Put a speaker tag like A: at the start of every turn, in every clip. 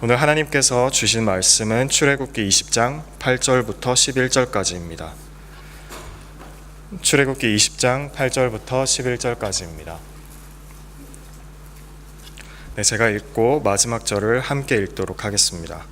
A: 오늘 하나님께서 주신 말씀은 출애굽기 20장 8절부터 11절까지입니다. 출애굽기 20장 8절부터 11절까지입니다. 제가 읽고 마지막 절을 함께 읽도록 하겠습니다.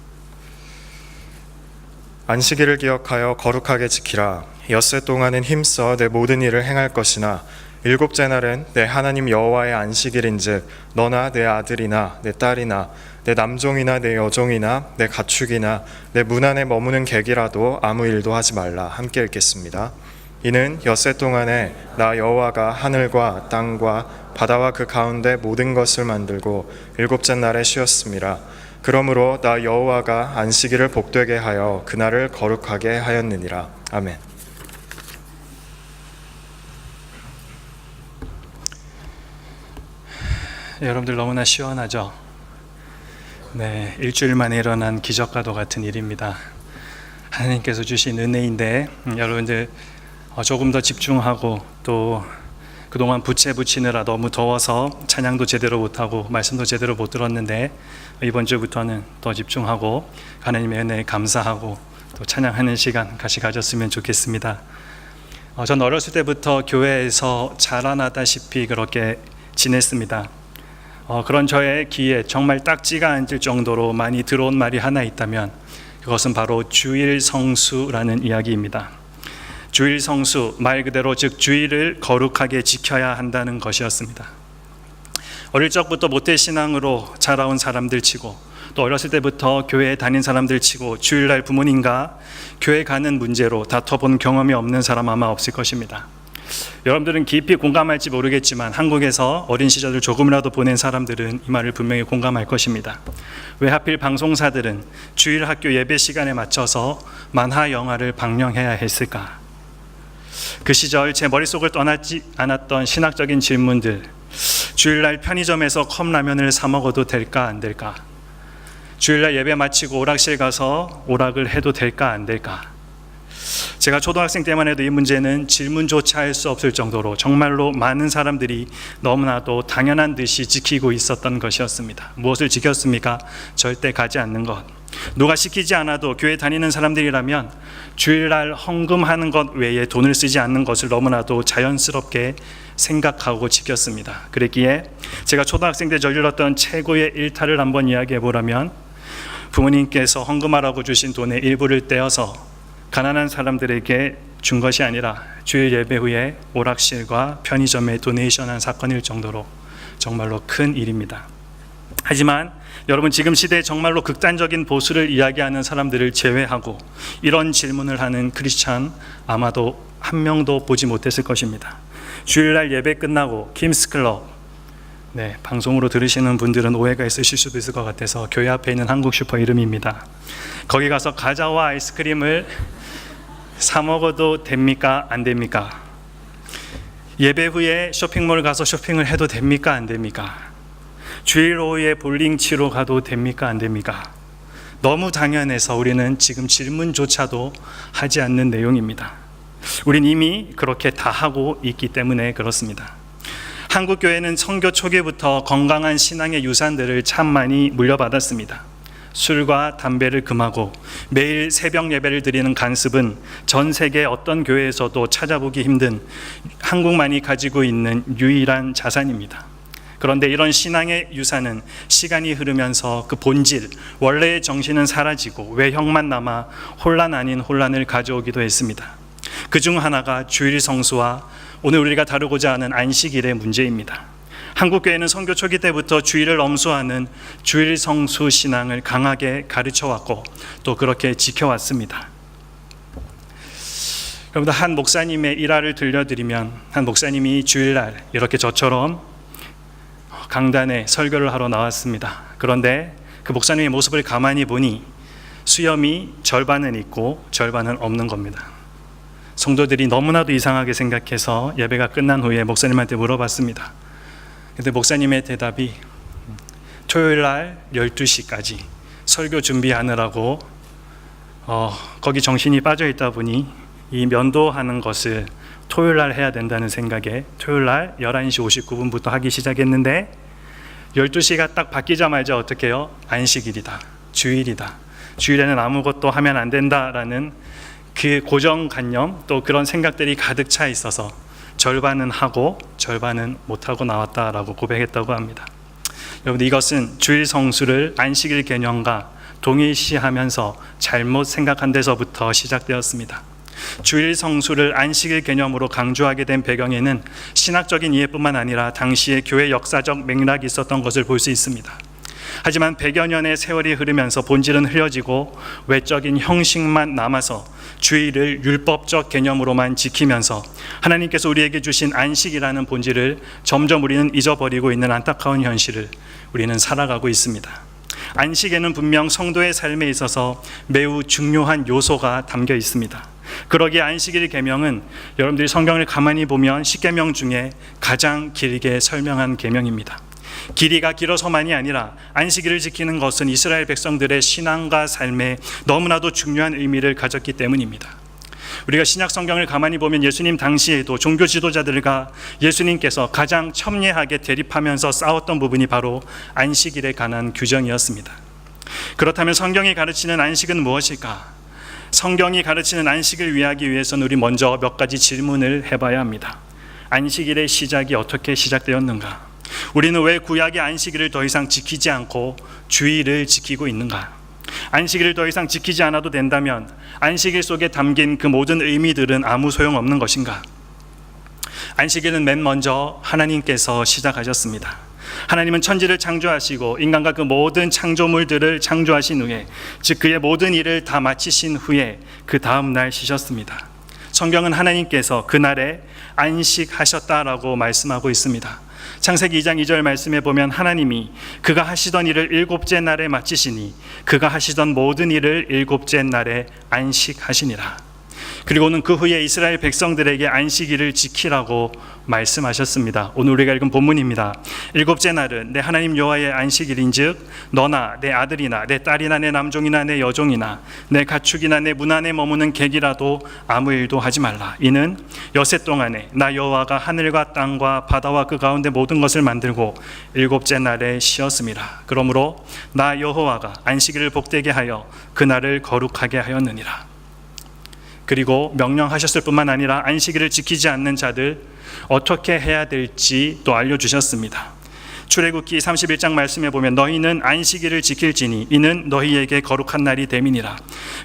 A: 안식일을 기억하여 거룩하게 지키라. 엿새 동안은 힘써 내 모든 일을 행할 것이나 일곱째 날은 내 하나님 여호와의 안식일인즉 너나 내 아들이나 내 딸이나 내 남종이나 내 여종이나 내 가축이나 내 문 안에 머무는 객이라도 아무 일도 하지 말라. 함께 읽겠습니다. 이는 엿새 동안에 나 여호와가 하늘과 땅과 바다와 그 가운데 모든 것을 만들고 일곱째 날에 쉬었음이라. 그러므로 나 여호와가 안식일을 복되게 하여 그날을 거룩하게 하였느니라. 아멘.
B: 여러분들 너무나 시원하죠? 네, 일주일 만에 일어난 기적과도 같은 일입니다. 하나님께서 주신 은혜인데 여러분들 조금 더 집중하고 또 그동안 부채 붙이느라 너무 더워서 찬양도 제대로 못하고 말씀도 제대로 못 들었는데 이번 주부터는 더 집중하고 하나님의 은혜에 감사하고 또 찬양하는 시간 같이 가졌으면 좋겠습니다. 전 어렸을 때부터 교회에서 자라나다시피 그렇게 지냈습니다. 그런 저의 귀에 정말 딱지가 앉을 정도로 많이 들어온 말이 하나 있다면 그것은 바로 주일 성수라는 이야기입니다. 주일 성수, 말 그대로 즉 주일을 거룩하게 지켜야 한다는 것이었습니다. 어릴 적부터 모태신앙으로 자라온 사람들 치고 또 어렸을 때부터 교회에 다닌 사람들 치고 주일날 부모님과 교회 가는 문제로 다퉈본 경험이 없는 사람 아마 없을 것입니다. 여러분들은 깊이 공감할지 모르겠지만 한국에서 어린 시절을 조금이라도 보낸 사람들은 이 말을 분명히 공감할 것입니다. 왜 하필 방송사들은 주일 학교 예배 시간에 맞춰서 만화 영화를 방영해야 했을까? 그 시절 제 머릿속을 떠나지 않았던 신학적인 질문들, 주일날 편의점에서 컵라면을 사 먹어도 될까 안 될까? 주일날 예배 마치고 오락실 가서 오락을 해도 될까 안 될까? 제가 초등학생 때만 해도 이 문제는 질문조차 할 수 없을 정도로 정말로 많은 사람들이 너무나도 당연한 듯이 지키고 있었던 것이었습니다. 무엇을 지켰습니까? 절대 가지 않는 것. 누가 시키지 않아도 교회 다니는 사람들이라면 주일날 헌금하는 것 외에 돈을 쓰지 않는 것을 너무나도 자연스럽게 생각하고 지켰습니다. 그랬기에 제가 초등학생 때 저질렀던 최고의 일탈을 한번 이야기해 보라면 부모님께서 헌금하라고 주신 돈의 일부를 떼어서 가난한 사람들에게 준 것이 아니라 주일 예배 후에 오락실과 편의점에 도네이션한 사건일 정도로 정말로 큰 일입니다. 하지만 여러분, 지금 시대에 정말로 극단적인 보수를 이야기하는 사람들을 제외하고 이런 질문을 하는 크리스찬 아마도 한 명도 보지 못했을 것입니다. 주일날 예배 끝나고 킴스클럽, 방송으로 들으시는 분들은 오해가 있으실 수도 있을 것 같아서 교회 앞에 있는 한국 슈퍼 이름입니다. 거기 가서 과자와 아이스크림을 사 먹어도 됩니까? 안 됩니까? 예배 후에 쇼핑몰 가서 쇼핑을 해도 됩니까? 안 됩니까? 주일 오후에 볼링 치러 가도 됩니까? 안 됩니까? 너무 당연해서 우리는 지금 질문조차도 하지 않는 내용입니다. 우린 이미 그렇게 다 하고 있기 때문에 그렇습니다. 한국 교회는 선교 초기부터 건강한 신앙의 유산들을 참 많이 물려받았습니다. 술과 담배를 금하고 매일 새벽 예배를 드리는 관습은 전 세계 어떤 교회에서도 찾아보기 힘든 한국만이 가지고 있는 유일한 자산입니다. 그런데 이런 신앙의 유산은 시간이 흐르면서 그 본질, 원래의 정신은 사라지고 외형만 남아 혼란 아닌 혼란을 가져오기도 했습니다. 그중 하나가 주일 성수와 오늘 우리가 다루고자 하는 안식일의 문제입니다. 한국교회는 선교 초기 때부터 주일을 엄수하는 주일 성수 신앙을 강하게 가르쳐왔고 또 그렇게 지켜왔습니다. 여러분들, 한 목사님의 일화를 들려드리면 한 목사님이 주일날 이렇게 저처럼 강단에 설교를 하러 나왔습니다. 그런데 그 목사님의 모습을 가만히 보니 수염이 절반은 있고 절반은 없는 겁니다. 성도들이 너무나도 이상하게 생각해서 예배가 끝난 후에 목사님한테 물어봤습니다. 근데 목사님의 대답이 토요일날 12시까지 설교 준비하느라고 거기 정신이 빠져 있다 보니 이 면도하는 것을 토요일날 해야 된다는 생각에 토요일날 11시 59분부터 하기 시작했는데 12시가 딱 바뀌자마자 어떻게 해요? 안식일이다. 주일이다. 주일에는 아무것도 하면 안 된다라는 그 고정관념 또 그런 생각들이 가득 차 있어서 절반은 하고 절반은 못하고 나왔다라고 고백했다고 합니다. 여러분, 이것은 주일 성수를 안식일 개념과 동일시하면서 잘못 생각한 데서부터 시작되었습니다. 주일 성수를 안식일 개념으로 강조하게 된 배경에는 신학적인 이해뿐만 아니라 당시의 교회 역사적 맥락이 있었던 것을 볼 수 있습니다. 하지만 100여 년의 세월이 흐르면서 본질은 흐려지고 외적인 형식만 남아서 주일을 율법적 개념으로만 지키면서 하나님께서 우리에게 주신 안식이라는 본질을 점점 우리는 잊어버리고 있는 안타까운 현실을 우리는 살아가고 있습니다. 안식에는 분명 성도의 삶에 있어서 매우 중요한 요소가 담겨 있습니다. 그러기에 안식일 계명은 여러분들이 성경을 가만히 보면 10계명 중에 가장 길게 설명한 계명입니다. 길이가 길어서만이 아니라 안식일을 지키는 것은 이스라엘 백성들의 신앙과 삶에 너무나도 중요한 의미를 가졌기 때문입니다. 우리가 신약 성경을 가만히 보면 예수님 당시에도 종교 지도자들과 예수님께서 가장 첨예하게 대립하면서 싸웠던 부분이 바로 안식일에 관한 규정이었습니다. 그렇다면 성경이 가르치는 안식은 무엇일까? 성경이 가르치는 안식을 이해하기 위해서는 우리 먼저 몇 가지 질문을 해봐야 합니다. 안식일의 시작이 어떻게 시작되었는가? 우리는 왜 구약의 안식일을 더 이상 지키지 않고 주일을 지키고 있는가? 안식일을 더 이상 지키지 않아도 된다면 안식일 속에 담긴 그 모든 의미들은 아무 소용없는 것인가? 안식일은 맨 먼저 하나님께서 시작하셨습니다. 하나님은 천지를 창조하시고 인간과 그 모든 창조물들을 창조하신 후에, 즉 그의 모든 일을 다 마치신 후에 그 다음 날 쉬셨습니다. 성경은 하나님께서 그날에 안식하셨다라고 말씀하고 있습니다. 창세기 2장 2절 말씀에 보면 하나님이 그가 하시던 일을 일곱째 날에 마치시니 그가 하시던 모든 일을 일곱째 날에 안식하시니라. 그리고는 그 후에 이스라엘 백성들에게 안식일을 지키라고 말씀하셨습니다. 오늘 우리가 읽은 본문입니다. 일곱째 날은 내 하나님 여호와의 안식일인즉 너나 내 아들이나 내 딸이나 내 남종이나 내 여종이나 내 가축이나 내 문 안에 머무는 객이라도 아무 일도 하지 말라. 이는 여섯 동안에 나 여호와가 하늘과 땅과 바다와 그 가운데 모든 것을 만들고 일곱째 날에 쉬었음이라. 그러므로 나 여호와가 안식일을 복되게 하여 그날을 거룩하게 하였느니라. 그리고 명령하셨을 뿐만 아니라 안식일을 지키지 않는 자들 어떻게 해야 될지 또 알려주셨습니다. 출애굽기 31장 말씀에 보면 너희는 안식일을 지킬지니 이는 너희에게 거룩한 날이 됨이니라.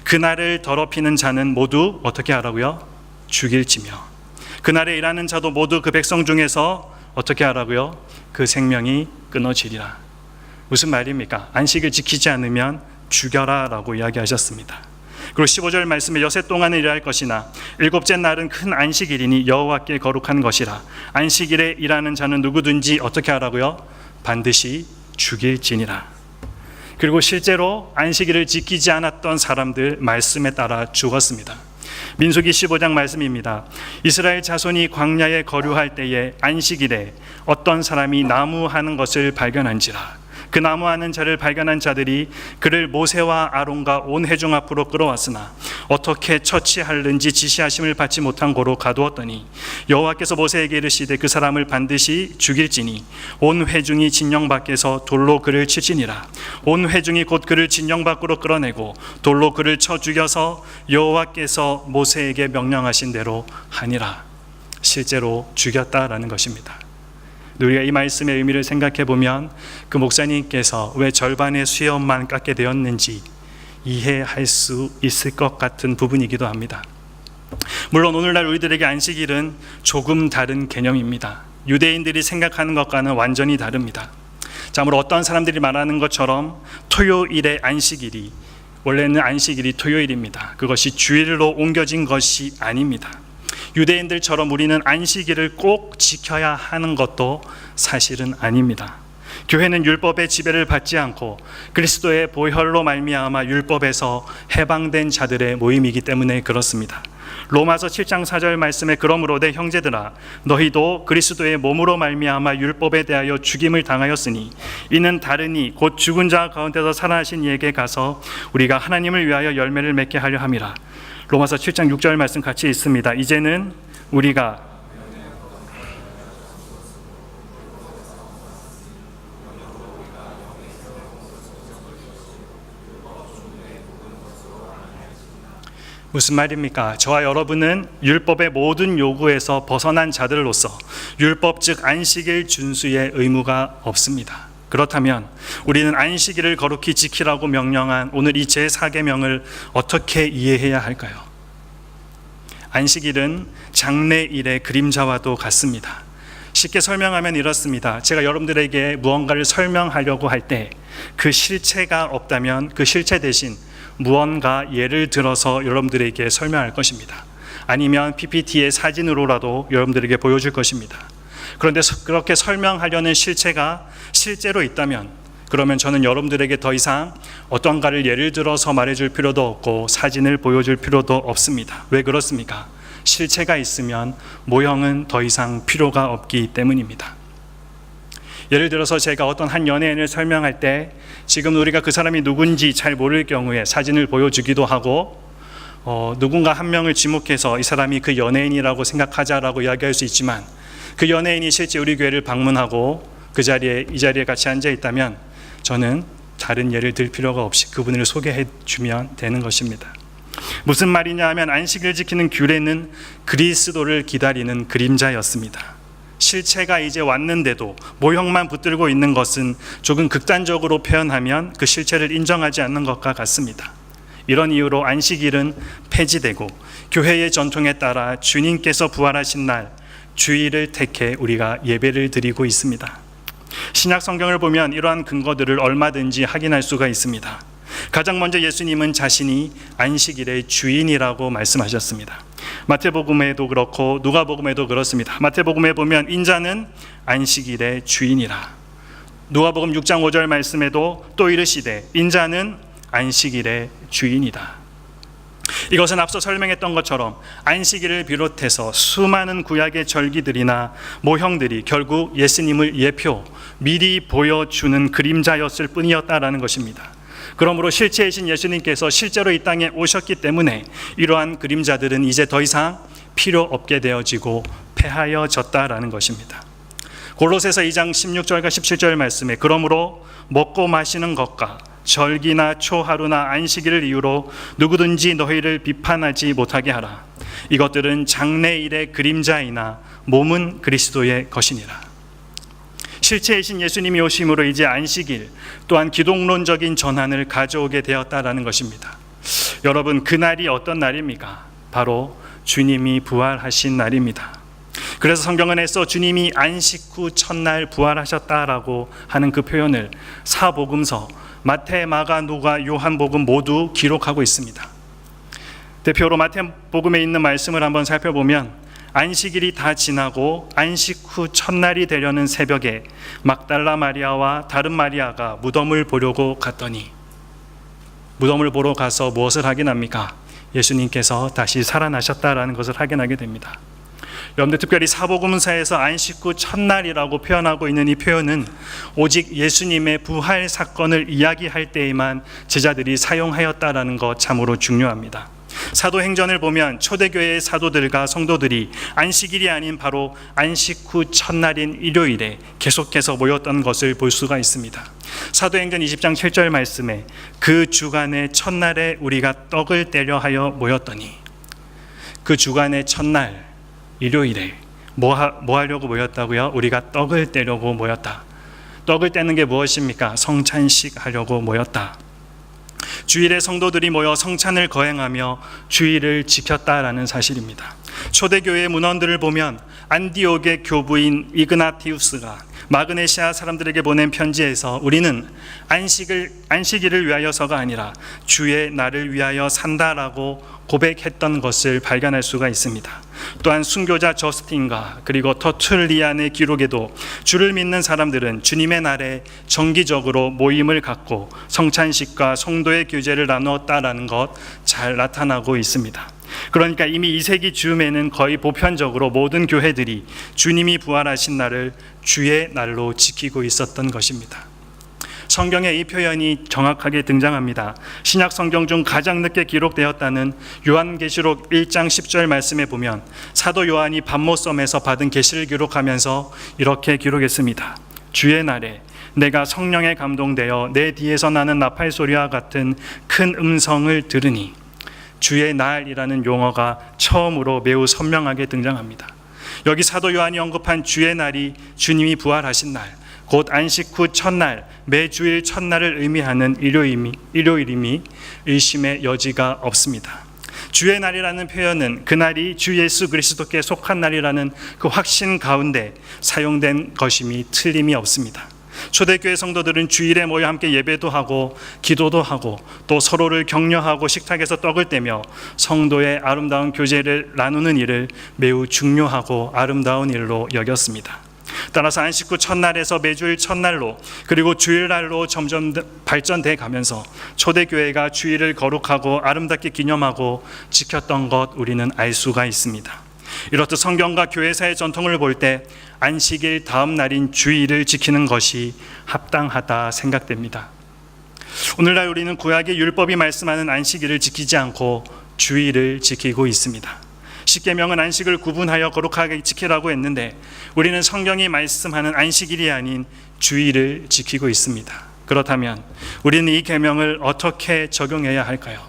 B: 그날을 더럽히는 자는 모두 어떻게 하라고요? 죽일지며 그날에 일하는 자도 모두 그 백성 중에서 어떻게 하라고요? 그 생명이 끊어지리라. 무슨 말입니까? 안식일 지키지 않으면 죽여라 라고 이야기하셨습니다. 그리고 15절 말씀에 여섯 동안을 일할 것이나 일곱째 날은 큰 안식일이니 여호와께 거룩한 것이라. 안식일에 일하는 자는 누구든지 어떻게 하라고요? 반드시 죽일지니라. 그리고 실제로 안식일을 지키지 않았던 사람들 말씀에 따라 죽었습니다. 민수기 15장 말씀입니다. 이스라엘 자손이 광야에 거류할 때에 안식일에 어떤 사람이 나무하는 것을 발견한지라. 그 나무하는 자를 발견한 자들이 그를 모세와 아론과 온 회중 앞으로 끌어왔으나 어떻게 처치하는지 지시하심을 받지 못한 고로 가두었더니 여호와께서 모세에게 이르시되 그 사람을 반드시 죽일지니 온 회중이 진영 밖에서 돌로 그를 칠지니라. 온 회중이 곧 그를 진영 밖으로 끌어내고 돌로 그를 쳐 죽여서 여호와께서 모세에게 명령하신 대로 하니라. 실제로 죽였다라는 것입니다. 우리가 이 말씀의 의미를 생각해 보면 그 목사님께서 왜 절반의 수염만 깎게 되었는지 이해할 수 있을 것 같은 부분이기도 합니다. 물론 오늘날 우리들에게 안식일은 조금 다른 개념입니다. 유대인들이 생각하는 것과는 완전히 다릅니다. 참으로 어떤 사람들이 말하는 것처럼 토요일의 안식일이 원래는 안식일이 토요일입니다. 그것이 주일로 옮겨진 것이 아닙니다. 유대인들처럼 우리는 안식일을 꼭 지켜야 하는 것도 사실은 아닙니다. 교회는 율법의 지배를 받지 않고 그리스도의 보혈로 말미암아 율법에서 해방된 자들의 모임이기 때문에 그렇습니다. 로마서 7장 4절 말씀에 그러므로 내 형제들아 너희도 그리스도의 몸으로 말미암아 율법에 대하여 죽임을 당하였으니 이는 다르니 곧 죽은 자 가운데서 살아나신 이에게 가서 우리가 하나님을 위하여 열매를 맺게 하려 함이라. 로마서 7장 6절 말씀 같이 있습니다. 이제는 우리가 무슨 말입니까? 저와 여러분은 율법의 모든 요구에서 벗어난 자들로서 율법 즉 안식일 준수의 의무가 없습니다. 그렇다면 우리는 안식일을 거룩히 지키라고 명령한 오늘 이 제4계명을 어떻게 이해해야 할까요? 안식일은 장래일의 그림자와도 같습니다. 쉽게 설명하면 이렇습니다. 제가 여러분들에게 무언가를 설명하려고 할 때 그 실체가 없다면 그 실체 대신 무언가 예를 들어서 여러분들에게 설명할 것입니다. 아니면 PPT의 사진으로라도 여러분들에게 보여줄 것입니다. 그런데 그렇게 설명하려는 실체가 실제로 있다면 그러면 저는 여러분들에게 더 이상 어떤가를 예를 들어서 말해줄 필요도 없고 사진을 보여줄 필요도 없습니다. 왜 그렇습니까? 실체가 있으면 모형은 더 이상 필요가 없기 때문입니다. 예를 들어서 제가 어떤 한 연예인을 설명할 때 지금 우리가 그 사람이 누군지 잘 모를 경우에 사진을 보여주기도 하고 누군가 한 명을 지목해서 이 사람이 그 연예인이라고 생각하자라고 이야기할 수 있지만 그 연예인이 실제 우리 교회를 방문하고 이 자리에 같이 앉아 있다면 저는 다른 예를 들 필요가 없이 그분을 소개해 주면 되는 것입니다. 무슨 말이냐 하면 안식을 지키는 규례는 그리스도를 기다리는 그림자였습니다. 실체가 이제 왔는데도 모형만 붙들고 있는 것은 조금 극단적으로 표현하면 그 실체를 인정하지 않는 것과 같습니다. 이런 이유로 안식일은 폐지되고 교회의 전통에 따라 주님께서 부활하신 날 주일을 택해 우리가 예배를 드리고 있습니다. 신약 성경을 보면 이러한 근거들을 얼마든지 확인할 수가 있습니다. 가장 먼저 예수님은 자신이 안식일의 주인이라고 말씀하셨습니다. 마태복음에도 그렇고 누가복음에도 그렇습니다. 마태복음에 보면 인자는 안식일의 주인이라. 누가복음 6장 5절 말씀에도 또 이르시되 인자는 안식일의 주인이다. 이것은 앞서 설명했던 것처럼 안식일을 비롯해서 수많은 구약의 절기들이나 모형들이 결국 예수님을 미리 보여주는 그림자였을 뿐이었다라는 것입니다. 그러므로 실체이신 예수님께서 실제로 이 땅에 오셨기 때문에 이러한 그림자들은 이제 더 이상 필요 없게 되어지고 폐하여졌다라는 것입니다. 골로새서 2장 16절과 17절 말씀에 그러므로 먹고 마시는 것과 절기나 초하루나 안식일을 이유로 누구든지 너희를 비판하지 못하게 하라. 이것들은 장래일의 그림자이나 몸은 그리스도의 것이니라. 실체이신 예수님이 오심으로 이제 안식일 또한 기독론적인 전환을 가져오게 되었다라는 것입니다. 여러분, 그날이 어떤 날입니까? 바로 주님이 부활하신 날입니다. 그래서 성경은 애써 주님이 안식 후 첫날 부활하셨다라고 하는 그 표현을 사복음서 마태, 마가, 누가, 요한복음 모두 기록하고 있습니다. 대표로 마태복음에 있는 말씀을 한번 살펴보면 안식일이 다 지나고 안식 후 첫날이 되려는 새벽에 막달라 마리아와 다른 마리아가 무덤을 보려고 갔더니 무덤을 보러 가서 무엇을 확인합니까? 예수님께서 다시 살아나셨다라는 것을 확인하게 됩니다. 여러분들 특별히 사복음서에서 안식 후 첫날이라고 표현하고 있는 이 표현은 오직 예수님의 부활 사건을 이야기할 때에만 제자들이 사용하였다라는 것 참으로 중요합니다. 사도행전을 보면 초대교회의 사도들과 성도들이 안식일이 아닌 바로 안식 후 첫날인 일요일에 계속해서 모였던 것을 볼 수가 있습니다. 사도행전 20장 7절 말씀에 그 주간의 첫날에 우리가 떡을 떼려 하여 모였더니 그 주간의 첫날 일요일에 뭐 하려고 모였다고요? 우리가 떡을 떼려고 모였다. 떡을 떼는 게 무엇입니까? 성찬식 하려고 모였다. 주일에 성도들이 모여 성찬을 거행하며 주일을 지켰다라는 사실입니다. 초대교회의 문헌들을 보면 안디옥의 교부인 이그나티우스가 마그네시아 사람들에게 보낸 편지에서 우리는 안식일을 위하여서가 아니라 주의 날을 위하여 산다라고 고백했던 것을 발견할 수가 있습니다. 또한 순교자 저스틴과 그리고 터툴리안의 기록에도 주를 믿는 사람들은 주님의 날에 정기적으로 모임을 갖고 성찬식과 성도의 교제를 나누었다라는 것 잘 나타나고 있습니다. 그러니까 이미 2세기 즈음에는 거의 보편적으로 모든 교회들이 주님이 부활하신 날을 주의 날로 지키고 있었던 것입니다. 성경에 이 표현이 정확하게 등장합니다. 신약 성경 중 가장 늦게 기록되었다는 요한계시록 1장 10절 말씀에 보면 사도 요한이 밤모섬에서 받은 계시를 기록하면서 이렇게 기록했습니다. 주의 날에 내가 성령에 감동되어 내 뒤에서 나는 나팔 소리와 같은 큰 음성을 들으니 주의 날이라는 용어가 처음으로 매우 선명하게 등장합니다. 여기 사도 요한이 언급한 주의 날이 주님이 부활하신 날, 곧 안식 후 첫날, 매주일 첫날을 의미하는 일요일임이 의심의 여지가 없습니다. 주의 날이라는 표현은 그날이 주 예수 그리스도께 속한 날이라는 그 확신 가운데 사용된 것임이 틀림이 없습니다. 초대교회 성도들은 주일에 모여 함께 예배도 하고 기도도 하고 또 서로를 격려하고 식탁에서 떡을 떼며 성도의 아름다운 교제를 나누는 일을 매우 중요하고 아름다운 일로 여겼습니다. 따라서 안식 후 첫날에서 매주일 첫날로 그리고 주일날로 점점 발전돼 가면서 초대교회가 주일을 거룩하고 아름답게 기념하고 지켰던 것 우리는 알 수가 있습니다. 이렇듯 성경과 교회사의 전통을 볼 때 안식일 다음 날인 주일을 지키는 것이 합당하다 생각됩니다. 오늘날 우리는 구약의 율법이 말씀하는 안식일을 지키지 않고 주일을 지키고 있습니다. 십계명은 안식을 구분하여 거룩하게 지키라고 했는데 우리는 성경이 말씀하는 안식일이 아닌 주일을 지키고 있습니다. 그렇다면 우리는 이 계명을 어떻게 적용해야 할까요?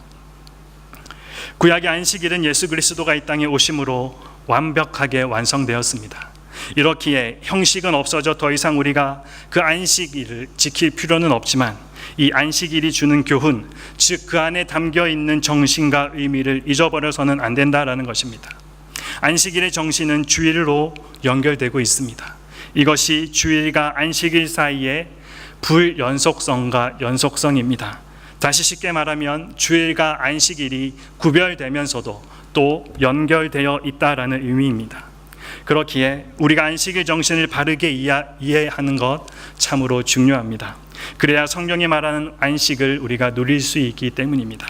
B: 구약의 안식일은 예수 그리스도가 이 땅에 오심으로 완벽하게 완성되었습니다. 이렇기에 형식은 없어져 더 이상 우리가 그 안식일을 지킬 필요는 없지만 이 안식일이 주는 교훈, 즉 그 안에 담겨 있는 정신과 의미를 잊어버려서는 안 된다라는 것입니다. 안식일의 정신은 주일로 연결되고 있습니다. 이것이 주일과 안식일 사이의 불연속성과 연속성입니다. 다시 쉽게 말하면 주일과 안식일이 구별되면서도 또 연결되어 있다라는 의미입니다. 그렇기에 우리가 안식일 정신을 바르게 이해하는 것 참으로 중요합니다. 그래야 성경이 말하는 안식을 우리가 누릴 수 있기 때문입니다.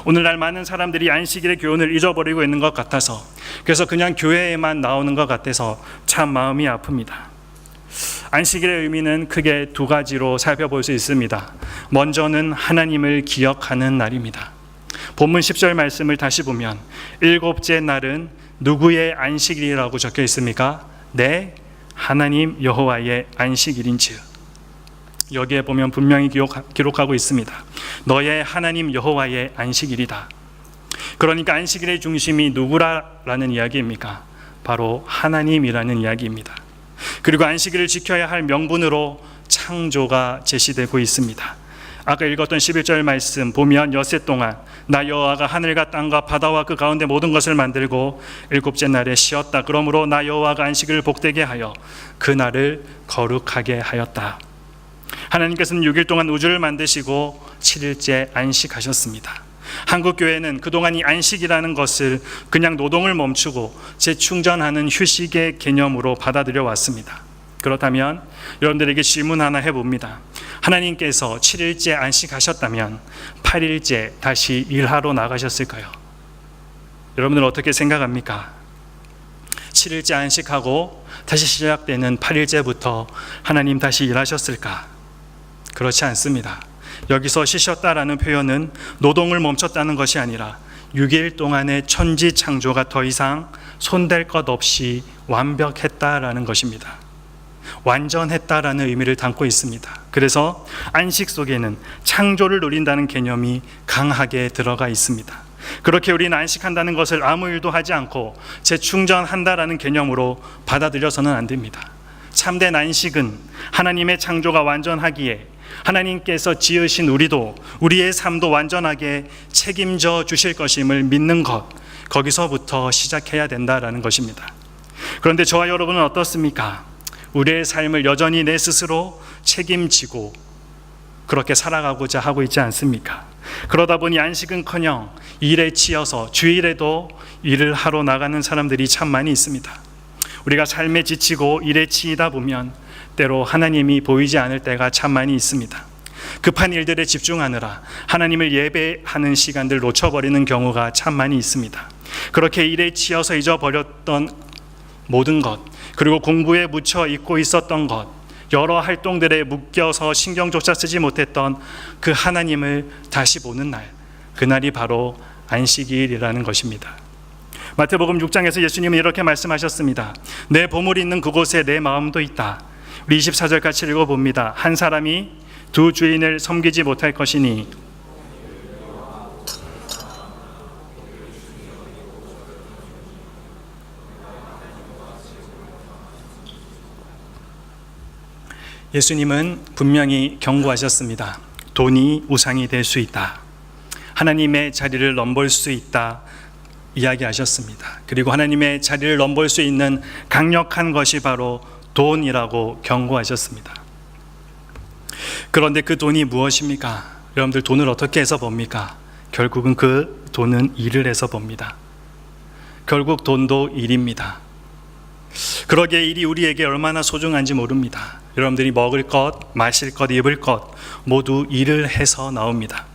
B: 오늘날 많은 사람들이 안식일의 교훈을 잊어버리고 있는 것 같아서, 그래서 그냥 교회에만 나오는 것 같아서 참 마음이 아픕니다. 안식일의 의미는 크게 두 가지로 살펴볼 수 있습니다. 먼저는 하나님을 기억하는 날입니다. 본문 10절 말씀을 다시 보면 일곱째 날은 누구의 안식일이라고 적혀 있습니까? 내 하나님 여호와의 안식일인즉. 여기에 보면 분명히 기록하고 있습니다. 너의 하나님 여호와의 안식일이다. 그러니까 안식일의 중심이 누구라는 이야기입니까? 바로 하나님이라는 이야기입니다. 그리고 안식일을 지켜야 할 명분으로 창조가 제시되고 있습니다. 아까 읽었던 11절 말씀 보면 엿새 동안 나 여호와가 하늘과 땅과 바다와 그 가운데 모든 것을 만들고 일곱째 날에 쉬었다. 그러므로 나 여호와가 안식일을 복되게 하여 그 날을 거룩하게 하였다. 하나님께서는 6일 동안 우주를 만드시고 7일째 안식하셨습니다. 한국교회는 그동안 이 안식이라는 것을 그냥 노동을 멈추고 재충전하는 휴식의 개념으로 받아들여 왔습니다. 그렇다면 여러분들에게 질문 하나 해봅니다. 하나님께서 7일째 안식하셨다면 8일째 다시 일하러 나가셨을까요? 여러분들 어떻게 생각합니까? 7일째 안식하고 다시 시작되는 8일째부터 하나님 다시 일하셨을까? 그렇지 않습니다. 여기서 쉬셨다라는 표현은 노동을 멈췄다는 것이 아니라 6일 동안의 천지 창조가 더 이상 손댈 것 없이 완벽했다라는 것입니다. 완전했다라는 의미를 담고 있습니다. 그래서 안식 속에는 창조를 누린다는 개념이 강하게 들어가 있습니다. 그렇게 우리는 안식한다는 것을 아무 일도 하지 않고 재충전한다라는 개념으로 받아들여서는 안 됩니다. 참된 안식은 하나님의 창조가 완전하기에 하나님께서 지으신 우리도 우리의 삶도 완전하게 책임져 주실 것임을 믿는 것, 거기서부터 시작해야 된다라는 것입니다. 그런데 저와 여러분은 어떻습니까? 우리의 삶을 여전히 내 스스로 책임지고 그렇게 살아가고자 하고 있지 않습니까? 그러다 보니 안식은커녕 일에 치여서 주일에도 일을 하러 나가는 사람들이 참 많이 있습니다. 우리가 삶에 지치고 일에 치이다 보면 때로 하나님이 보이지 않을 때가 참 많이 있습니다. 급한 일들에 집중하느라 하나님을 예배하는 시간들 놓쳐버리는 경우가 참 많이 있습니다. 그렇게 일에 치여서 잊어버렸던 모든 것, 그리고 공부에 묻혀 있고 있었던 것, 여러 활동들에 묶여서 신경조차 쓰지 못했던 그 하나님을 다시 보는 날, 그날이 바로 안식일이라는 것입니다. 마태복음 6장에서 예수님은 이렇게 말씀하셨습니다. 내 보물이 있는 그곳에 내 마음도 있다. 우리 24절 같이 읽어봅니다. 한 사람이 두 주인을 섬기지 못할 것이니 예수님은 분명히 경고하셨습니다. 돈이 우상이 될 수 있다. 하나님의 자리를 넘볼 수 있다. 이야기하셨습니다. 그리고 하나님의 자리를 넘볼 수 있는 강력한 것이 바로 돈이라고 경고하셨습니다. 그런데 그 돈이 무엇입니까? 여러분들 돈을 어떻게 해서 법니까? 결국은 그 돈은 일을 해서 법니다. 결국 돈도 일입니다. 그러기에 일이 우리에게 얼마나 소중한지 모릅니다. 여러분들이 먹을 것, 마실 것, 입을 것 모두 일을 해서 나옵니다.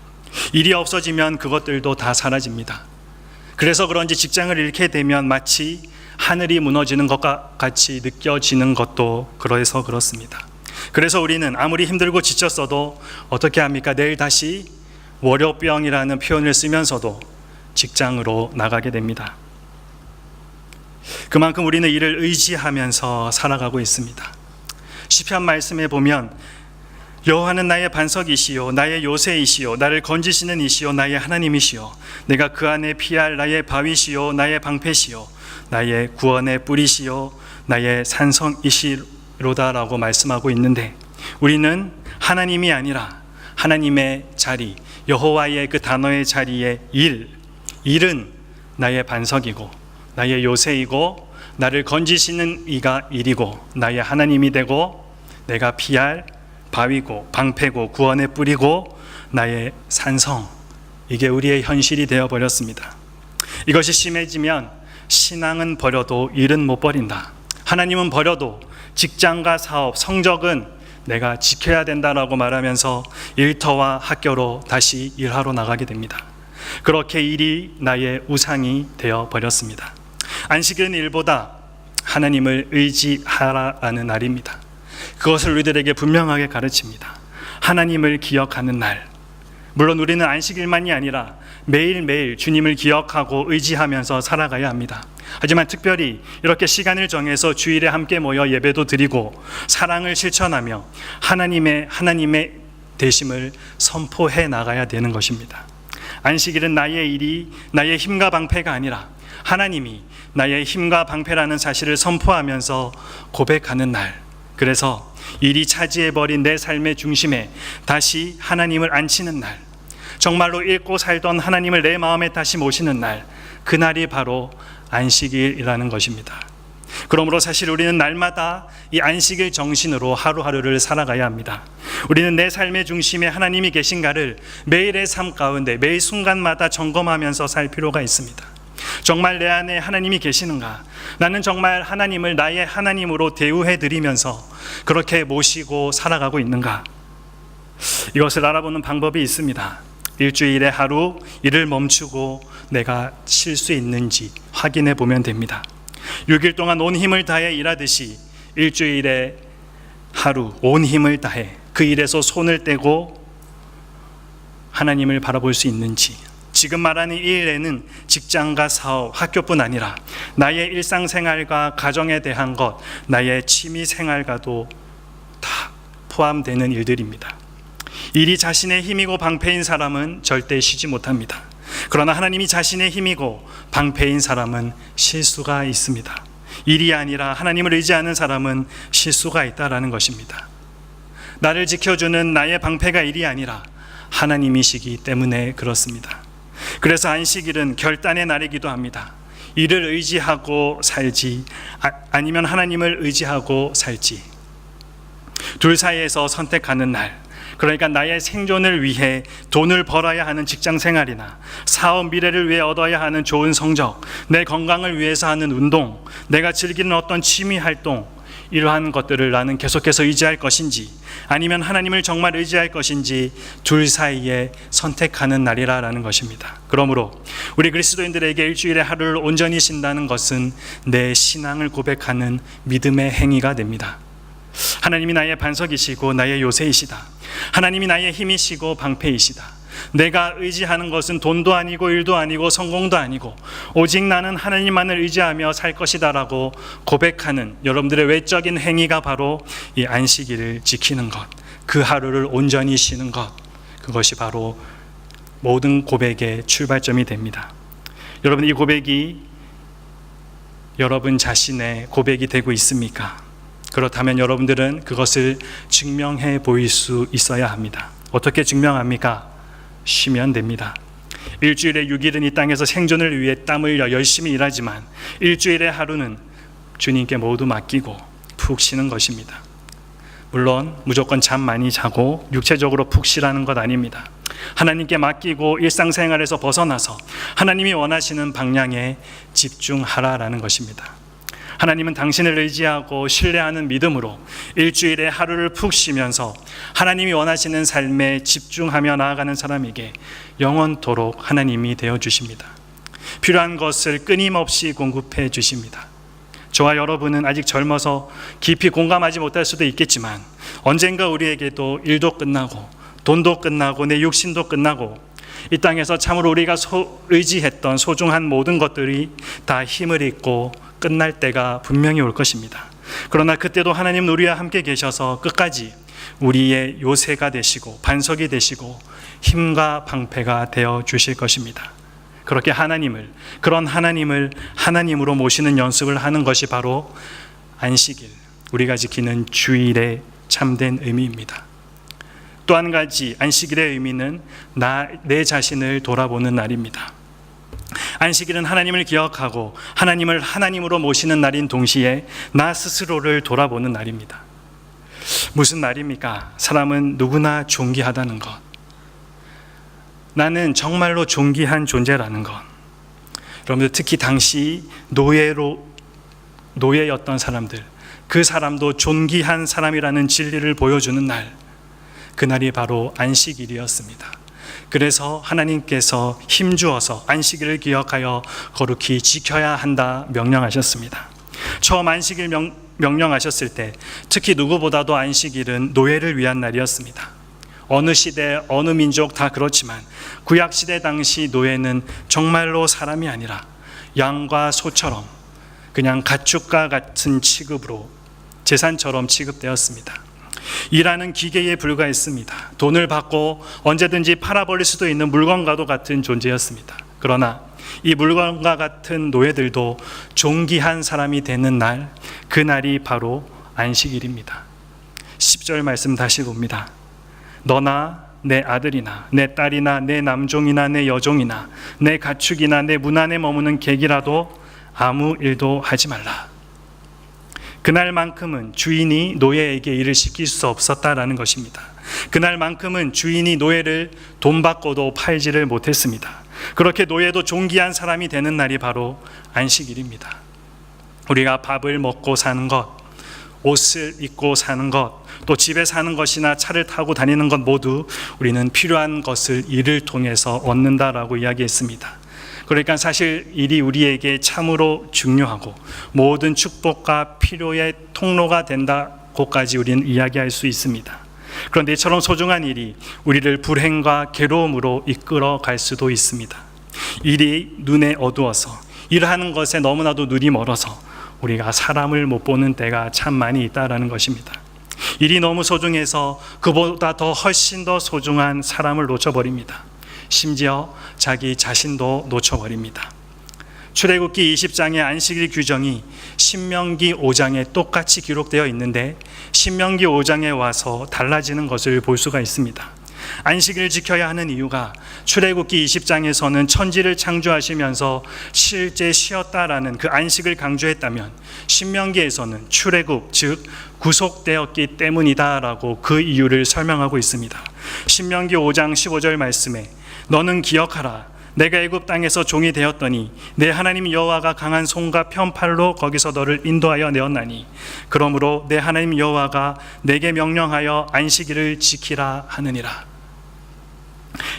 B: 일이 없어지면 그것들도 다 사라집니다. 그래서 그런지 직장을 잃게 되면 마치 하늘이 무너지는 것과 같이 느껴지는 것도 그래서 그렇습니다. 그래서 우리는 아무리 힘들고 지쳤어도 어떻게 합니까? 내일 다시 월요병이라는 표현을 쓰면서도 직장으로 나가게 됩니다. 그만큼 우리는 이를 의지하면서 살아가고 있습니다. 시편 말씀에 보면 여호와는 나의 반석이시요 나의 요새이시요 나를 건지시는 이시요 나의 하나님이시요 내가 그 안에 피할 나의 바위시요 나의 방패시요 나의 구원의 뿌리시요 나의 산성이시로다라고 말씀하고 있는데, 우리는 하나님이 아니라 하나님의 자리, 여호와의 그 단어의 자리에 일은 나의 반석이고 나의 요새이고 나를 건지시는 이가 일이고 나의 하나님이 되고 내가 피할 바위고 방패고 구원의 뿌리고 나의 산성, 이게 우리의 현실이 되어버렸습니다. 이것이 심해지면 신앙은 버려도 일은 못 버린다. 하나님은 버려도 직장과 사업, 성적은 내가 지켜야 된다라고 말하면서 일터와 학교로 다시 일하러 나가게 됩니다. 그렇게 일이 나의 우상이 되어버렸습니다. 안식일은 일보다 하나님을 의지하라는 날입니다. 그것을 우리들에게 분명하게 가르칩니다. 하나님을 기억하는 날. 물론 우리는 안식일만이 아니라 매일매일 주님을 기억하고 의지하면서 살아가야 합니다. 하지만 특별히 이렇게 시간을 정해서 주일에 함께 모여 예배도 드리고 사랑을 실천하며 하나님의 되심을 선포해 나가야 되는 것입니다. 안식일은 나의 일이 나의 힘과 방패가 아니라 하나님이 나의 힘과 방패라는 사실을 선포하면서 고백하는 날. 그래서 일이 차지해버린 내 삶의 중심에 다시 하나님을 앉히는 날, 정말로 잃고 살던 하나님을 내 마음에 다시 모시는 날, 그날이 바로 안식일이라는 것입니다. 그러므로 사실 우리는 날마다 이 안식일 정신으로 하루하루를 살아가야 합니다. 우리는 내 삶의 중심에 하나님이 계신가를 매일의 삶 가운데 매 순간마다 점검하면서 살 필요가 있습니다. 정말 내 안에 하나님이 계시는가? 나는 정말 하나님을 나의 하나님으로 대우해드리면서 그렇게 모시고 살아가고 있는가? 이것을 알아보는 방법이 있습니다. 일주일에 하루 일을 멈추고 내가 쉴 수 있는지 확인해 보면 됩니다. 6일 동안 온 힘을 다해 일하듯이 일주일에 하루 온 힘을 다해 그 일에서 손을 떼고 하나님을 바라볼 수 있는지, 지금 말하는 이 일에는 직장과 사업, 학교뿐 아니라 나의 일상생활과 가정에 대한 것, 나의 취미생활과도 다 포함되는 일들입니다. 일이 자신의 힘이고 방패인 사람은 절대 쉬지 못합니다. 그러나 하나님이 자신의 힘이고 방패인 사람은 쉴 수가 있습니다. 일이 아니라 하나님을 의지하는 사람은 쉴 수가 있다라는 것입니다. 나를 지켜주는 나의 방패가 일이 아니라 하나님이시기 때문에 그렇습니다. 그래서 안식일은 결단의 날이기도 합니다. 이를 의지하고 살지 아니면 하나님을 의지하고 살지, 둘 사이에서 선택하는 날. 그러니까 나의 생존을 위해 돈을 벌어야 하는 직장 생활이나 사업 미래를 위해 얻어야 하는 좋은 성적, 내 건강을 위해서 하는 운동, 내가 즐기는 어떤 취미 활동, 이러한 것들을 나는 계속해서 의지할 것인지 아니면 하나님을 정말 의지할 것인지 둘 사이에 선택하는 날이라는 것입니다. 그러므로 우리 그리스도인들에게 일주일에 하루를 온전히 쉰다는 것은 내 신앙을 고백하는 믿음의 행위가 됩니다. 하나님이 나의 반석이시고 나의 요새이시다. 하나님이 나의 힘이시고 방패이시다. 내가 의지하는 것은 돈도 아니고 일도 아니고 성공도 아니고 오직 나는 하나님만을 의지하며 살 것이다 라고 고백하는 여러분들의 외적인 행위가 바로 이 안식일을 지키는 것, 그 하루를 온전히 쉬는 것, 그것이 바로 모든 고백의 출발점이 됩니다. 여러분, 이 고백이 여러분 자신의 고백이 되고 있습니까? 그렇다면 여러분들은 그것을 증명해 보일 수 있어야 합니다. 어떻게 증명합니까? 쉬면 됩니다. 일주일에 6일은 이 땅에서 생존을 위해 땀 흘려 열심히 일하지만 일주일의 하루는 주님께 모두 맡기고 푹 쉬는 것입니다. 물론 무조건 잠 많이 자고 육체적으로 푹 쉬라는 것 아닙니다. 하나님께 맡기고 일상생활에서 벗어나서 하나님이 원하시는 방향에 집중하라라는 것입니다. 하나님은 당신을 의지하고 신뢰하는 믿음으로 일주일에 하루를 푹 쉬면서 하나님이 원하시는 삶에 집중하며 나아가는 사람에게 영원토록 하나님이 되어주십니다. 필요한 것을 끊임없이 공급해 주십니다. 저와 여러분은 아직 젊어서 깊이 공감하지 못할 수도 있겠지만 언젠가 우리에게도 일도 끝나고 돈도 끝나고 내 육신도 끝나고 이 땅에서 참으로 우리가 의지했던 소중한 모든 것들이 다 힘을 잃고 끝날 때가 분명히 올 것입니다. 그러나 그때도 하나님은 우리와 함께 계셔서 끝까지 우리의 요새가 되시고 반석이 되시고 힘과 방패가 되어 주실 것입니다. 그렇게 그런 하나님을 하나님으로 모시는 연습을 하는 것이 바로 안식일, 우리가 지키는 주일의 참된 의미입니다. 또 한 가지 안식일의 의미는 내 자신을 돌아보는 날입니다. 안식일은 하나님을 기억하고 하나님을 하나님으로 모시는 날인 동시에 나 스스로를 돌아보는 날입니다. 무슨 날입니까? 사람은 누구나 존귀하다는 것, 나는 정말로 존귀한 존재라는 것. 여러분들 특히 당시 노예였던 사람들, 그 사람도 존귀한 사람이라는 진리를 보여주는 날, 그날이 바로 안식일이었습니다. 그래서 하나님께서 힘주어서 안식일을 기억하여 거룩히 지켜야 한다 명령하셨습니다. 처음 안식일 명령하셨을 때 특히 누구보다도 안식일은 노예를 위한 날이었습니다. 어느 시대 어느 민족 다 그렇지만 구약시대 당시 노예는 정말로 사람이 아니라 양과 소처럼 그냥 가축과 같은 취급으로 재산처럼 취급되었습니다. 일하는 기계에 불과했습니다. 돈을 받고 언제든지 팔아버릴 수도 있는 물건과도 같은 존재였습니다. 그러나 이 물건과 같은 노예들도 존귀한 사람이 되는 날, 그날이 바로 안식일입니다. 10절 말씀 다시 봅니다. 너나 내 아들이나 내 딸이나 내 남종이나 내 여종이나 내 가축이나 내 문 안에 머무는 객이라도 아무 일도 하지 말라. 그날만큼은 주인이 노예에게 일을 시킬 수 없었다라는 것입니다. 그날만큼은 주인이 노예를 돈 받고도 팔지를 못했습니다. 그렇게 노예도 존귀한 사람이 되는 날이 바로 안식일입니다. 우리가 밥을 먹고 사는 것, 옷을 입고 사는 것, 또 집에 사는 것이나 차를 타고 다니는 것 모두 우리는 필요한 것을 일을 통해서 얻는다라고 이야기했습니다. 그러니까 사실 일이 우리에게 참으로 중요하고 모든 축복과 필요의 통로가 된다고까지 우리는 이야기할 수 있습니다. 그런데 이처럼 소중한 일이 우리를 불행과 괴로움으로 이끌어 갈 수도 있습니다. 일이 눈에 어두워서 일하는 것에 너무나도 눈이 멀어서 우리가 사람을 못 보는 때가 참 많이 있다라는 것입니다. 일이 너무 소중해서 그보다 더 훨씬 더 소중한 사람을 놓쳐버립니다. 심지어 자기 자신도 놓쳐버립니다. 출애굽기 20장의 안식일 규정이 신명기 5장에 똑같이 기록되어 있는데 신명기 5장에 와서 달라지는 것을 볼 수가 있습니다. 안식일을 지켜야 하는 이유가 출애굽기 20장에서는 천지를 창조하시면서 실제 쉬었다라는 그 안식을 강조했다면 신명기에서는 출애굽, 즉 구속되었기 때문이다라고 그 이유를 설명하고 있습니다. 신명기 5장 15절 말씀에 너는 기억하라. 내가 애굽 땅에서 종이 되었더니 내 하나님 여호와가 강한 손과 편팔로 거기서 너를 인도하여 내었나니 그러므로 내 하나님 여호와가 내게 명령하여 안식일을 지키라 하느니라.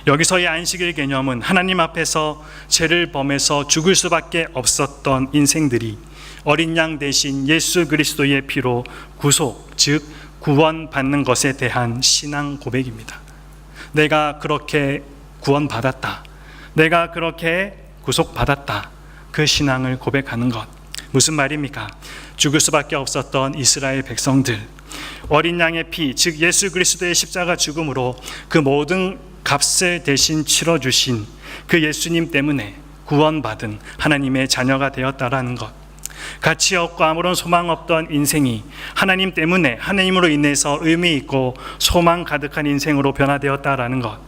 B: 여기서의 안식일 개념은 하나님 앞에서 죄를 범해서 죽을 수밖에 없었던 인생들이 어린 양 대신 예수 그리스도의 피로 구속, 즉 구원받는 것에 대한 신앙 고백입니다. 내가 그렇게 구원받았다, 내가 그렇게 구속받았다, 그 신앙을 고백하는 것. 무슨 말입니까? 죽을 수밖에 없었던 이스라엘 백성들, 어린 양의 피, 즉 예수 그리스도의 십자가 죽음으로 그 모든 값을 대신 치러주신 그 예수님 때문에 구원받은 하나님의 자녀가 되었다라는 것. 가치 없고 아무런 소망 없던 인생이 하나님 때문에, 하나님으로 인해서 의미 있고 소망 가득한 인생으로 변화되었다라는 것,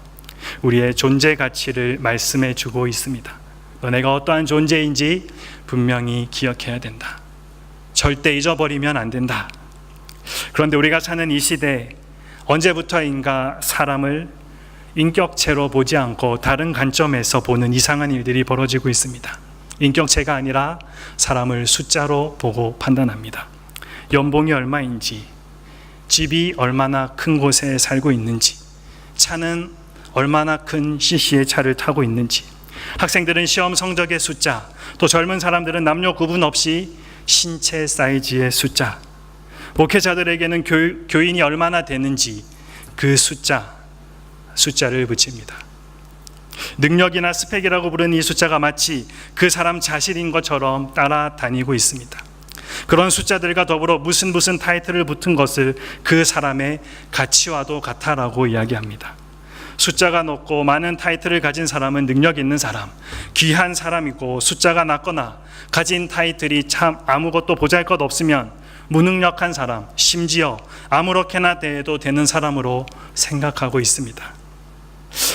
B: 우리의 존재 가치를 말씀해 주고 있습니다. 너네가 어떠한 존재인지 분명히 기억해야 된다. 절대 잊어버리면 안 된다. 그런데 우리가 사는 이 시대에 언제부터인가 사람을 인격체로 보지 않고 다른 관점에서 보는 이상한 일들이 벌어지고 있습니다. 인격체가 아니라 사람을 숫자로 보고 판단합니다. 연봉이 얼마인지, 집이 얼마나 큰 곳에 살고 있는지, 차는 얼마나 큰 CC의 차를 타고 있는지, 학생들은 시험 성적의 숫자, 또 젊은 사람들은 남녀 구분 없이 신체 사이즈의 숫자, 목회자들에게는 교인이 얼마나 되는지 그 숫자를 붙입니다. 능력이나 스펙이라고 부르는 이 숫자가 마치 그 사람 자신인 것처럼 따라다니고 있습니다. 그런 숫자들과 더불어 무슨 타이틀을 붙은 것을 그 사람의 가치와도 같아라고 이야기합니다. 숫자가 높고 많은 타이틀을 가진 사람은 능력 있는 사람, 귀한 사람이고, 숫자가 낮거나 가진 타이틀이 참 아무것도 보잘것 없으면 무능력한 사람, 심지어 아무렇게나 대해도 되는 사람으로 생각하고 있습니다.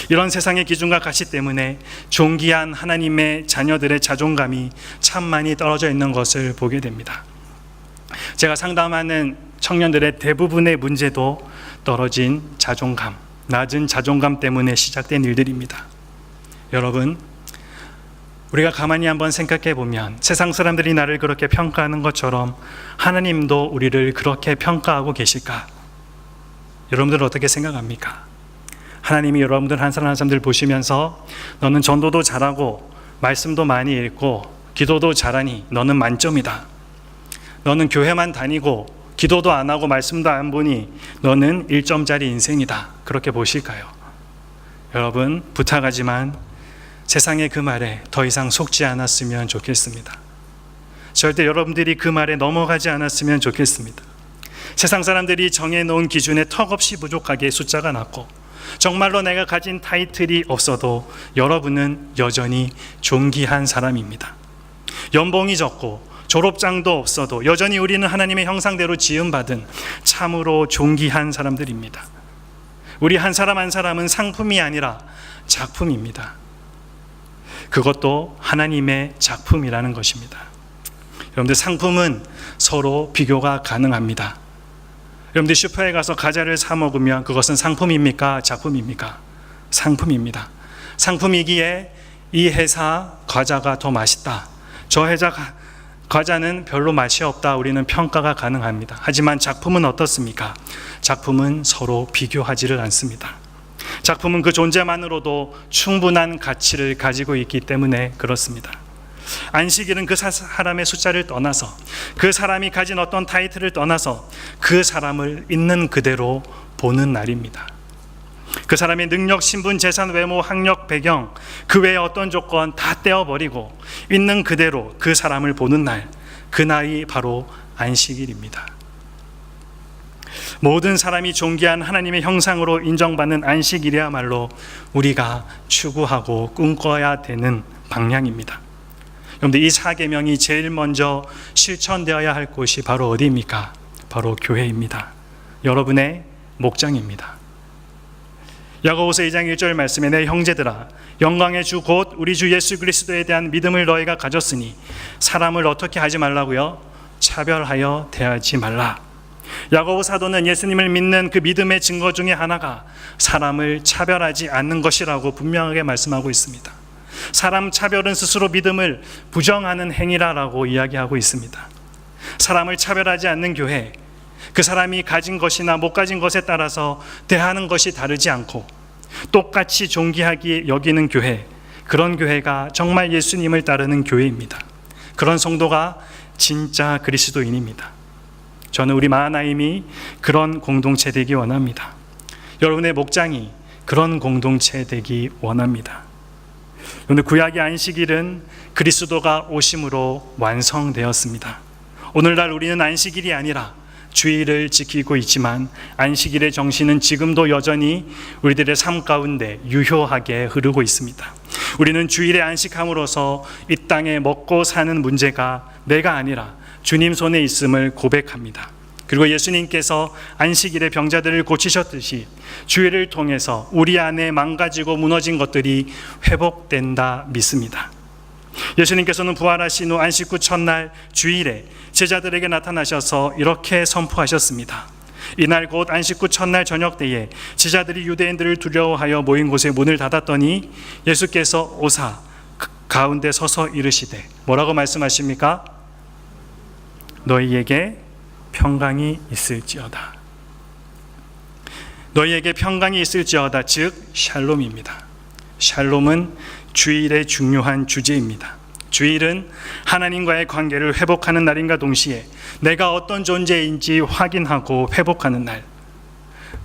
B: 이런 세상의 기준과 가치 때문에 존귀한 하나님의 자녀들의 자존감이 참 많이 떨어져 있는 것을 보게 됩니다. 제가 상담하는 청년들의 대부분의 문제도 떨어진 자존감, 낮은 자존감 때문에 시작된 일들입니다. 여러분, 우리가 가만히 한번 생각해 보면 세상 사람들이 나를 그렇게 평가하는 것처럼 하나님도 우리를 그렇게 평가하고 계실까? 여러분들은 어떻게 생각합니까? 하나님이 여러분들 한 사람 한 사람들 보시면서 너는 전도도 잘하고 말씀도 많이 읽고 기도도 잘하니 너는 만점이다. 너는 교회만 다니고 기도도 안 하고 말씀도 안 보니 너는 1점짜리 인생이다. 그렇게 보실까요? 여러분, 부탁하지만 세상의 그 말에 더 이상 속지 않았으면 좋겠습니다. 절대 여러분들이 그 말에 넘어가지 않았으면 좋겠습니다. 세상 사람들이 정해놓은 기준에 턱없이 부족하게 숫자가 낮고, 정말로 내가 가진 타이틀이 없어도 여러분은 여전히 존귀한 사람입니다. 연봉이 적고 졸업장도 없어도 여전히 우리는 하나님의 형상대로 지음받은 참으로 존귀한 사람들입니다. 우리 한 사람 한 사람은 상품이 아니라 작품입니다. 그것도 하나님의 작품이라는 것입니다. 여러분들, 상품은 서로 비교가 가능합니다. 여러분들, 슈퍼에 가서 과자를 사 먹으면 그것은 상품입니까? 작품입니까? 상품입니다. 상품이기에 이 회사 과자가 더 맛있다, 저 회사 과자는 별로 맛이 없다, 우리는 평가가 가능합니다. 하지만 작품은 어떻습니까? 작품은 서로 비교하지를 않습니다. 작품은 그 존재만으로도 충분한 가치를 가지고 있기 때문에 그렇습니다. 안식일은 그 사람의 숫자를 떠나서, 그 사람이 가진 어떤 타이틀을 떠나서 그 사람을 있는 그대로 보는 날입니다. 그 사람의 능력, 신분, 재산, 외모, 학력, 배경, 그 외의 어떤 조건 다 떼어버리고 있는 그대로 그 사람을 보는 날, 그 날이 바로 안식일입니다. 모든 사람이 존귀한 하나님의 형상으로 인정받는 안식일이야말로 우리가 추구하고 꿈꿔야 되는 방향입니다. 여러분들, 이 4계명이 제일 먼저 실천되어야 할 곳이 바로 어디입니까? 바로 교회입니다. 여러분의 목장입니다. 야고보서 2장 1절 말씀에 내 형제들아, 영광의 주 곧 우리 주 예수 그리스도에 대한 믿음을 너희가 가졌으니 사람을 어떻게 하지 말라고요? 차별하여 대하지 말라. 야고보 사도는 예수님을 믿는 그 믿음의 증거 중에 하나가 사람을 차별하지 않는 것이라고 분명하게 말씀하고 있습니다. 사람 차별은 스스로 믿음을 부정하는 행위라고 이야기하고 있습니다. 사람을 차별하지 않는 교회, 그 사람이 가진 것이나 못 가진 것에 따라서 대하는 것이 다르지 않고 똑같이 존귀하게 여기는 교회, 그런 교회가 정말 예수님을 따르는 교회입니다. 그런 성도가 진짜 그리스도인입니다. 저는 우리 마하나임이 그런 공동체 되기 원합니다. 여러분의 목장이 그런 공동체 되기 원합니다. 오늘 구약의 안식일은 그리스도가 오심으로 완성되었습니다. 오늘날 우리는 안식일이 아니라 주일을 지키고 있지만 안식일의 정신은 지금도 여전히 우리들의 삶 가운데 유효하게 흐르고 있습니다. 우리는 주일에 안식함으로써 이 땅에 먹고 사는 문제가 내가 아니라 주님 손에 있음을 고백합니다. 그리고 예수님께서 안식일에 병자들을 고치셨듯이 주일을 통해서 우리 안에 망가지고 무너진 것들이 회복된다 믿습니다. 예수님께서는 부활하신 후 안식 후 첫날 주일에 제자들에게 나타나셔서 이렇게 선포하셨습니다. 이날 곧 안식 후 첫날 저녁 때에 제자들이 유대인들을 두려워하여 모인 곳에 문을 닫았더니 예수께서 오사 가운데 서서 이르시되 뭐라고 말씀하십니까? 너희에게 평강이 있을지어다. 너희에게 평강이 있을지어다, 즉 샬롬입니다. 샬롬은 주일의 중요한 주제입니다. 주일은 하나님과의 관계를 회복하는 날인가 동시에 내가 어떤 존재인지 확인하고 회복하는 날.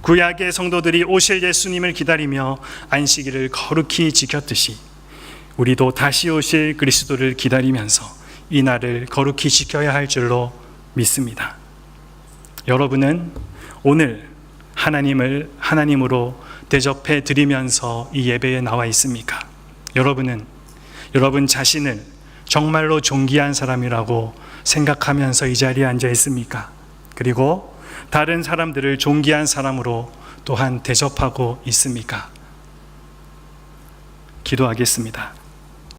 B: 구약의 성도들이 오실 예수님을 기다리며 안식일을 거룩히 지켰듯이 우리도 다시 오실 그리스도를 기다리면서 이 날을 거룩히 지켜야 할 줄로 믿습니다. 여러분은 오늘 하나님을 하나님으로 대접해 드리면서 이 예배에 나와 있습니까? 여러분은 여러분 자신을 정말로 존귀한 사람이라고 생각하면서 이 자리에 앉아 있습니까? 그리고 다른 사람들을 존귀한 사람으로 또한 대접하고 있습니까? 기도하겠습니다.